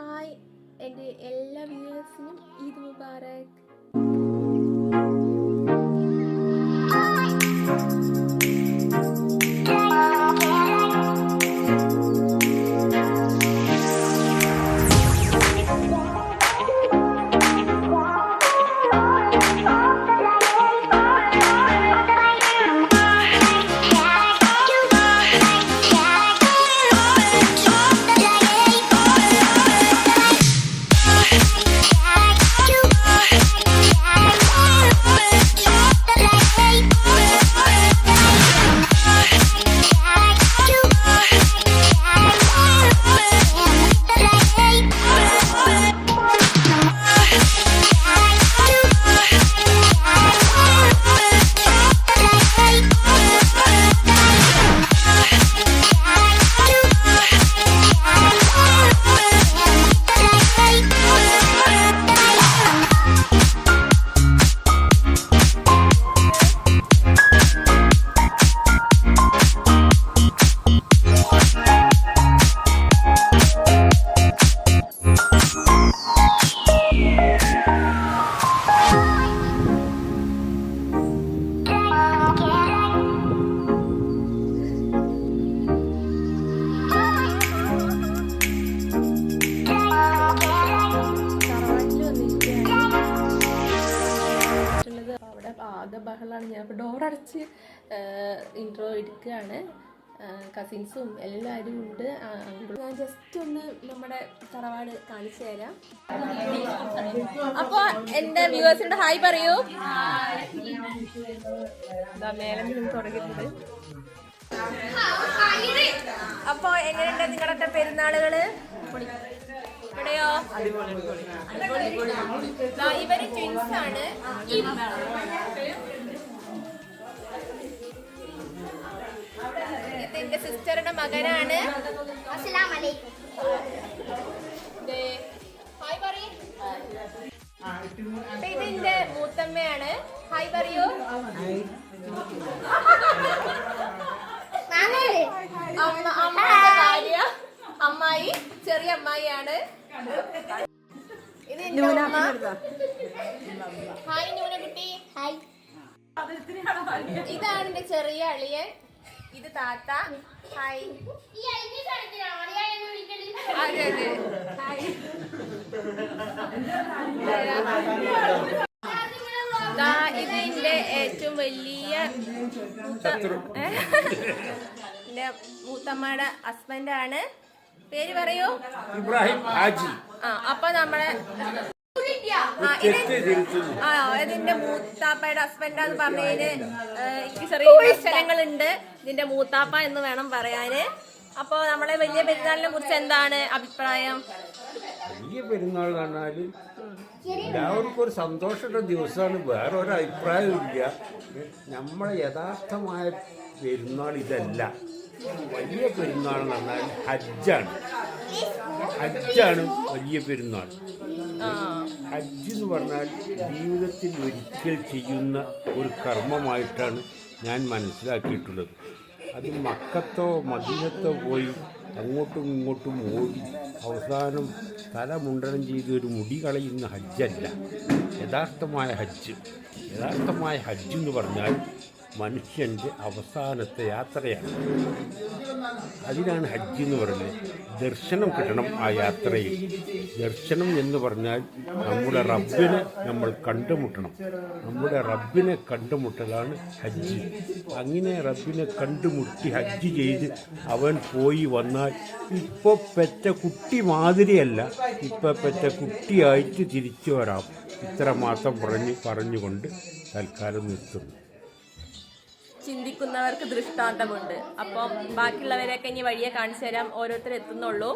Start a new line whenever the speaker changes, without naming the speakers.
Hi എൻ്റെ എല്ലാ വ്യൂവേഴ്സിനും ഈദ് മുബാറക്. ആകെ ബഹളമാണ്. ഞാൻ ഇപ്പോൾ ഡോറടച്ച് ഇൻട്രോ എടുക്കുകയാണ്. കസിൻസും എല്ലാവരും ഉണ്ട്. ഞാൻ ജസ്റ്റ് ഒന്ന് നമ്മുടെ തറവാട് കാണിച്ചു തരാം. അപ്പോൾ എൻ്റെ വ്യൂവേഴ്സിനോട് ഹായ് പറയൂ. മേലെ നിന്ന് തുടങ്ങിയിട്ടുണ്ട്. അപ്പോൾ എങ്ങനെയുണ്ട് നിങ്ങളുടെ പെരുന്നാളുകള്? ഇവിടെയോ? ഇവര് ട്വിൻസ് ആണ്. ഇതെന്റെ സിസ്റ്ററുടെ മകനാണ്. ഇതെന്റെ മൂത്തമ്മയാണ്. ഹായ് പറയൂ. അമ്മായി ചെറിയ അമ്മായിയാണ്. ഇത് ഹായ് നൂനക്കുട്ടി. ഹായ്. ഇതാണ് എന്റെ ചെറിയ അളിയൻ. ഇത് താത്ത. ഹായ്. അതെ അതെ ഹായ്. ഇത് എന്റെ ഏറ്റവും വലിയ എന്റെ മൂത്തമ്മയുടെ ഹസ്ബൻഡാണ്. പേര് പറയൂ.
ഇബ്രാഹിം ഹാജി.
അപ്പൊ നമ്മളെ ഇതിന്റെ മൂത്താപ്പയുടെ ഹസ്ബൻഡാന്ന് പറഞ്ഞതിന് എനിക്ക് ചെറിയ വിമർശനങ്ങളുണ്ട്. ഇതിന്റെ മൂത്താപ്പ എന്ന് വേണം പറയാന്. അപ്പൊ നമ്മളെ വലിയ പെരുന്നാളിനെ കുറിച്ച് എന്താണ് അഭിപ്രായം?
വലിയ പെരുന്നാൾ പറഞ്ഞാല് എല്ലാവർക്കും ഒരു സന്തോഷമുള്ള ദിവസമാണ്. വേറെ ഒരു അഭിപ്രായവും ഇല്ല. നമ്മളെ യഥാർത്ഥമായ പെരുന്നാൾ ഇതല്ല. വലിയ പെരുന്നാൾ എന്ന് പറഞ്ഞാൽ ഹജ്ജാണ്. ഹജ്ജാണ് വലിയ പെരുന്നാൾ. ഹജ്ജ് എന്ന് പറഞ്ഞാൽ ജീവിതത്തിൽ ഒരിക്കൽ ചെയ്യുന്ന ഒരു കർമ്മമായിട്ടാണ് ഞാൻ മനസ്സിലാക്കിയിട്ടുള്ളത്. അത് മക്കത്തോ മദീനത്തോ പോയി അങ്ങോട്ടും ഇങ്ങോട്ടും ഓടി അവസാനം തലമുണ്ടനം ചെയ്ത് ഒരു മുടി കളയുന്ന ഹജ്ജല്ല യഥാർത്ഥമായ ഹജ്ജ്. യഥാർത്ഥമായ ഹജ്ജ് എന്ന് പറഞ്ഞാൽ മനുഷ്യൻ്റെ അവസാനത്തെ യാത്രയാണ്. അതിനാണ് ഹജ്ജ് എന്ന് പറയുന്നത്. ദർശനം കിട്ടണം ആ യാത്രയിൽ. ദർശനം എന്ന് പറഞ്ഞാൽ നമ്മുടെ റബ്ബിനെ നമ്മൾ കണ്ടുമുട്ടണം. നമ്മുടെ റബ്ബിനെ കണ്ടുമുട്ടലാണ് ഹജ്ജ്. അങ്ങനെ റബ്ബിനെ കണ്ടുമുട്ടി ഹജ്ജ് ചെയ്ത് അവൻ പോയി വന്നാൽ ഇപ്പോൾ പെറ്റ കുട്ടി മാതിരിയല്ല, ഇപ്പോൾ പെറ്റ കുട്ടിയായിട്ട് തിരിച്ചു വരാം. ഇത്ര മാത്രം പറഞ്ഞുകൊണ്ട് തൽക്കാലം നിർത്തുന്നു.
ചിന്തിക്കുന്നവർക്ക് ദൃഷ്ടാന്തമുണ്ട്. അപ്പം ബാക്കിയുള്ളവരെയൊക്കെ ഇനി വഴിയെ കാണിച്ചു തരാം. ഓരോരുത്തർ എത്തുന്നുള്ളൂ.